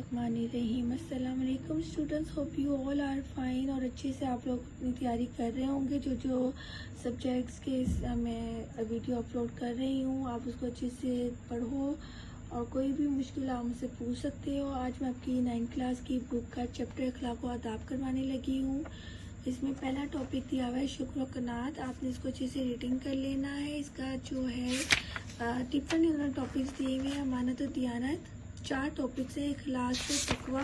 बिस्मिल्लाहिर्रहमानिर्रहीम। अस्सलाम वालेकुम students, hope you all are fine और अच्छे से आप लोग अपनी तैयारी कर रहे होंगे। जो सब्जेक्ट्स के मैं वीडियो अपलोड कर रही हूँ आप उसको अच्छे से पढ़ो और कोई भी मुश्किल आप मुझसे पूछ सकते हो। आज मैं आपकी 9th क्लास की बुक का चैप्टर अखलाक व आदाब करवाने लगी हूँ। इसमें पहला टॉपिक दिया हुआ है शुक्र व कनात। आपने इसको अच्छे से रीडिंग कर लेना है। इसका जो है डिफरेंट टॉपिक्स दिए हुए हैं। अमानत और दियानत 4 टॉपिक्स है, इखलास व तकवा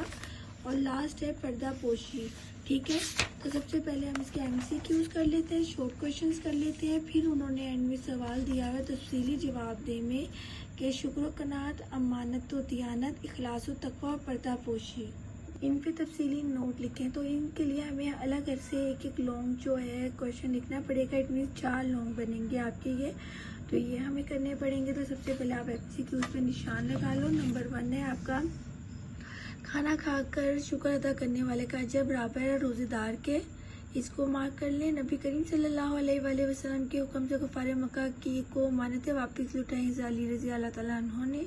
और लास्ट है पर्दा पोशी। ठीक है, तो सबसे पहले हम इसके MCQs कर लेते हैं, शॉर्ट क्वेश्चंस कर लेते हैं। फिर उन्होंने एंड में सवाल दिया हुआ है तफसीली जवाब दे में कि शुक्र व कनात, अमानत व दियानत, इखलास व तकवा और पर्दा पोशी, इन पे तफसीली नोट लिखें। तो इनके लिए हमें अलग से एक लॉन्ग जो है क्वेश्चन लिखना पड़ेगा। इट मीन्स 4 लॉन्ग बनेंगे आपके ये, तो ये हमें करने पड़ेंगे। तो सबसे पहले आप MCQs पे निशान लगा लो। नंबर 1 है आपका, खाना खाकर शुक्र अदा करने वाले का अजर बराबर है रोज़ेदार के। इसको मार्क कर लें। नबी करीम सल्लल्लाहु अलैहि वसल्लम के हुक्म से कुफार मक्का की को मानते वापस लुटाई अली रज़ी अल्लाह ताला अन्हु ने।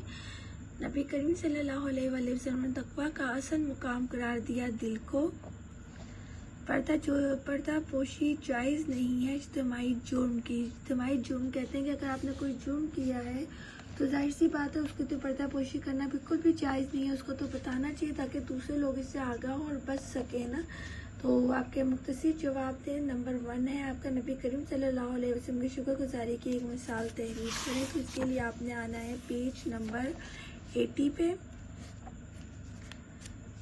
नबी करीम सल्लल्लाहु अलैहि वसल्लम ने तकवा का असल मुकाम करार दिया दिल को। पर्दा पोशी जायज़ नहीं है इज्तिमाई जुर्म की। इज्तिमाई जुर्म कहते हैं कि अगर आपने कोई जुर्म किया है तो जाहिर सी बात है उसकी तो पर्दा पोशी करना बिल्कुल भी जायज़ नहीं है। उसको तो बताना चाहिए ताकि दूसरे लोग इससे आगाह हो और बच सके ना। तो आपके मुख्तसर जवाब दें। नंबर 1 है आपका, नबी करीम सल्लल्लाहु अलैहि वसल्लम की शुक्रगुजारी की एक मिसाल तहरीर करें। तो इसके लिए आपने आना है पेज नंबर 80 पे।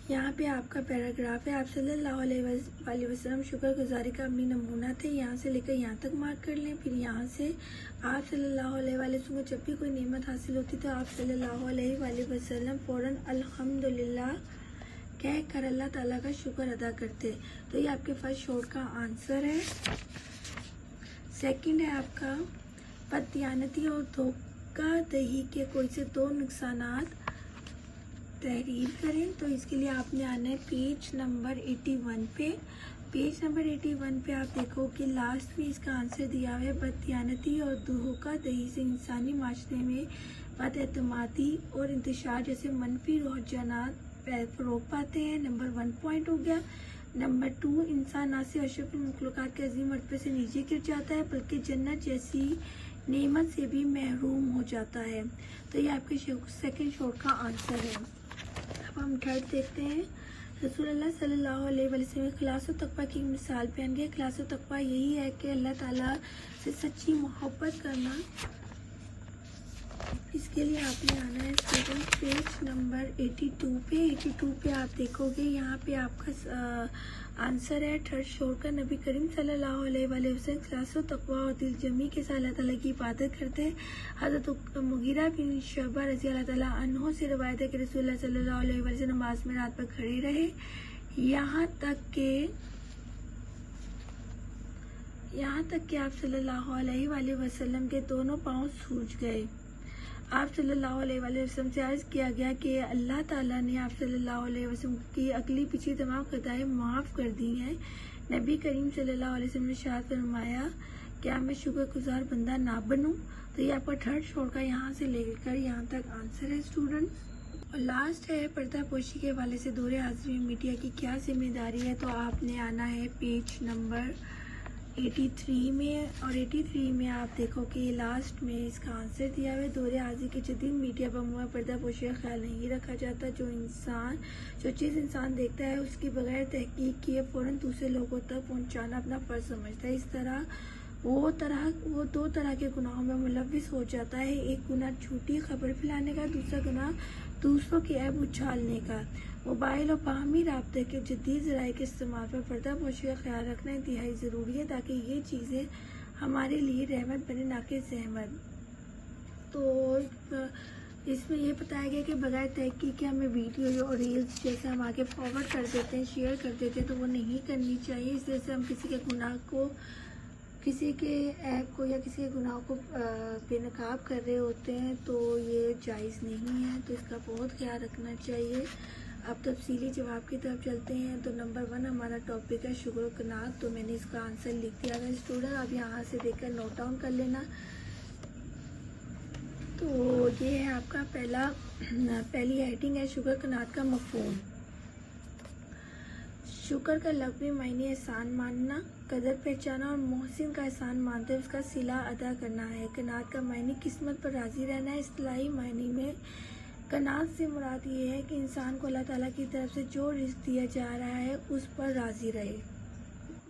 यहाँ पे आपका पैराग्राफ है, आप सल्लल्लाहु अलैहि वसल्लम शुक्रगुजारी का अपनी नमूना थे। यहाँ से लेकर यहाँ तक मार्क कर लें। फिर यहाँ से आप सल्लल्लाहु अलैहि वसल्लम को जब भी कोई नेमत हासिल होती तो आप सल्लल्लाहु अलैहि वसल्लम फ़ौरन अल्हम्दुलिल्लाह कह कर अल्लाह ताला का शुक्र अदा करते। तो ये आपके फर्स्ट शॉर्ट का आंसर है। सेकंड है आपका, बददियानती और धोखाधड़ी के कोई से 2 नुकसानात तहरीर करें। तो इसके लिए आपने आना है पेज नंबर 81 पे। पेज नंबर 81 पे आप देखो कि लास्ट में इसका आंसर दिया हुआ है, बददियानती और धोखाधड़ी से इंसानी माशरे में बदएतमादी और इंतशार जैसे मनफी रुझानात फरोग पाते हैं। नंबर 1 पॉइंट हो गया। नंबर 2, इंसान ना से अशरफुल मखलूक़ात के अजीम मर्तबे से नीचे गिर जाता है बल्कि जन्नत जैसी नेमत से भी महरूम हो जाता है। तो ये आपके सेकंड शॉर्ट का आंसर है। अब हम थर्ड देखते हैं। रसूलुल्लाह सल्लल्लाहु अलैहि वसल्लम इखलास और तकवा की मिसाल बयान की। इखलास और तकवा यही है कि अल्लाह ताला से सच्ची मोहब्बत करना। इसके लिए आपने आना है स्टूडेंट पेज नंबर 82 पे। 82 पे आप देखोगे यहाँ पे आपका आंसर है थर्ड शोर का, नबी करीम सल्लल्लाहु अलैहि वसल्लम इखलास और तकवा और दिल जमी के साथ अल्लाह ताला की इबादत करते हैं। हज़रत मुगीरा बिन शुअबा रज़ी अल्लाह ताला अन्हु से रवायत है कि रसूलुल्लाह सल्लल्लाहु अलैहि वसल्लम नमाज में रात पर खड़े रहे यहाँ तक कि आप सल्लल्लाहु अलैहि वसल्लम के दोनों पाँव सूज गए। आप सल्लल्लाहु अलैहि वसल्लम से अर्ज़ किया गया कि अल्लाह ताला ने आप सल्लल्लाहु अलैहि वसल्लम की अगली पिछली तमाम खताएं माफ़ कर दी हैं। नबी करीम सल्लल्लाहु अलैहि वसल्लम ने इरशाद फरमाया, क्या मैं शुक्रगुजार बंदा ना बनूं? तो ये आपका थर्ड शोर का यहाँ से लेकर यहाँ तक आंसर है स्टूडेंट। और लास्ट है, पर्दा पोशी के हवाले से दौरे हाज़िरी में मीडिया की क्या जिम्मेदारी है। तो आपने आना है पेज नंबर 83 में। और 83 में आप देखो कि लास्ट में इसका आंसर दिया हुआ है, दौरे हाजिर के जदीद मीडिया पर मुआ पर्दा पोशी का ख्याल नहीं रखा जाता। जो चीज़ इंसान देखता है उसकी बगैर तहकीक किए फ़ौरन दूसरे लोगों तक पहुंचाना अपना फ़र्ज समझता है। इस तरह वो 2 तरह के गुनाहों में मुलव्विस हो जाता है। एक गुनाह झूठी खबर फैलाने का, दूसरा गुनाह दूसरों की ऐब उछालने का। मोबाइल और बाहमी राब्ते के जदीद ज़राए के इस्तेमाल पर पर्दा पोशी का ख्याल रखना इंतहाई ज़रूरी है ताकि ये चीज़ें हमारे लिए रहमत बने ना कि ज़हमत। तो इसमें ये बताया गया कि बगैर तहकीक के हमें वीडियो और रील्स जैसे हम आगे फॉरवर्ड कर देते हैं, शेयर कर देते हैं, तो वो नहीं करनी चाहिए। इसलिए से हम किसी के गुनाह को, किसी के ऐप को या किसी के गुनाह को बेनकाब कर रहे होते हैं तो ये जायज़ नहीं है। तो इसका बहुत ख्याल रखना चाहिए। अब तफसीली जवाब की तरफ चलते हैं। तो नंबर 1 हमारा टॉपिक है शुक्र व कनात। तो मैंने इसका आंसर लिख दिया है स्टूडेंट, अब यहाँ से देखकर नोट डाउन कर लेना। तो ये है आपका पहली हेडिंग है शुक्र कनात का मफ़हूम। शुक्र का लफ्ज़ी मायने एहसान मानना, कदर पहचाना और मोहसिन का एहसान मानते हुए उसका सिला अदा करना है। कनात का मायने किस्मत पर राज़ी रहना है। इस्तिलाही मायने में कनात से मुराद ये है कि इंसान को अल्लाह ताला की तरफ से जो रिज़्क दिया जा रहा है उस पर राज़ी रहे।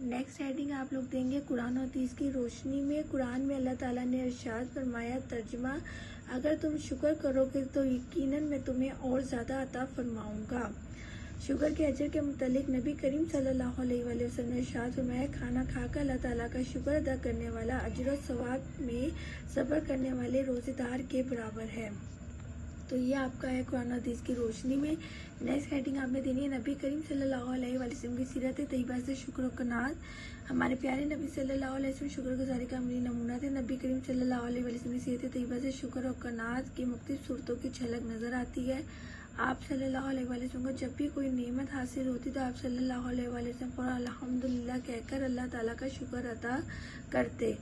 नेक्स्ट हेडिंग आप लोग देंगे कुरान और हदीस की रोशनी में। कुरान में अल्लाह ताला ने इरशाद फरमाया, तर्जुमा, अगर तुम शुक्र करोगे तो यकीनन मैं तुम्हें और ज़्यादा अता फरमाऊँगा। शुक्र के अजर के मुतालिक नबी करीम सल्लल्लाहु अलैहि वसल्लम ने इरशाद फरमाया, खाना खाकर अल्लाह ताला का शुक्र अदा करने वाला अजर और सवाब में सब्र करने वाले रोज़ेदार के बराबर है। तो ये आपका है कुरान हदीस की रोशनी में। नेक्स्ट हेडिंग आपने देनी है नबी करीम सल्लल्लाहु अलैहि वसल्लम की सीरत तैयबा से शुक्र और कनात। हमारे प्यारे नबी सल्लल्लाहु अलैहि वसल्लम शुक्रगुजारी का अमली नमूना थे। नबी करीम सल्लल्लाहु अलैहि वसल्लम की सीरत तैयबा से शुक्र और कनात की मुख्तलिफ सूरतों की झलक नज़र आती है। आप सल्लल्लाहु अलैहि वसल्लम को जब भी कोई नेमत हासिल होती तो आप सल्लल्लाहु अलैहि वसल्लम पर अल्हम्दुलिल्लाह कहकर अल्लाह ताला का शुक्र अदा करते।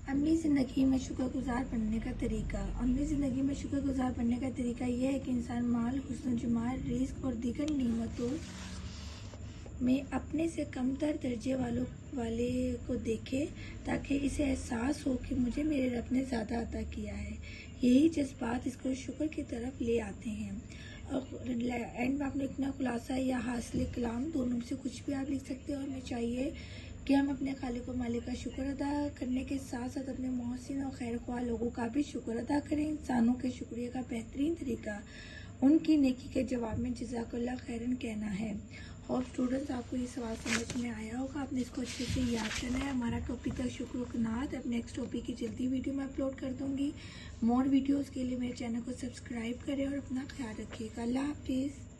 अमली ज़िंदगी में शुक्रगुजार बनने का तरीका। अमली ज़िंदगी में शुक्रगुजार बनने का तरीका यह है कि इंसान माल, हुस्न जमाल, रिज़्क और दीगर नेमतों में अपने से कमतर दर्जे वाले को देखे ताकि इसे एहसास हो कि मुझे मेरे रब ने ज़्यादा अता किया है। यही जज्बात इसको शुक्र की तरफ ले आते हैं। और एंड में आपने इतना खुलासा या हासिल कलाम दोनों में से कुछ भी आप लिख सकते हो। हमें चाहिए कि हम अपने खालिक व मालिक का शुक्र अदा करने के साथ साथ अपने मोहसिन और खैरख्वाह लोगों का भी शुक्र अदा करें। इंसानों के शुक्रिया का बेहतरीन तरीका उनकी नेकी के जवाब में जज़ाकल्लाह खैरन कहना है। होप स्टूडेंट्स आपको ये सवाल समझ में आया होगा। आपने इसको अच्छे से याद करना है। हमारा टॉपिक था शुक्र व कनात। अब नेक्स्ट टॉपिक की जल्दी वीडियो मैं अपलोड कर दूँगी। मोर वीडियोज़ के लिए मेरे चैनल को सब्सक्राइब करें और अपना ख्याल रखिएगा। अल्लाह हाफिज़।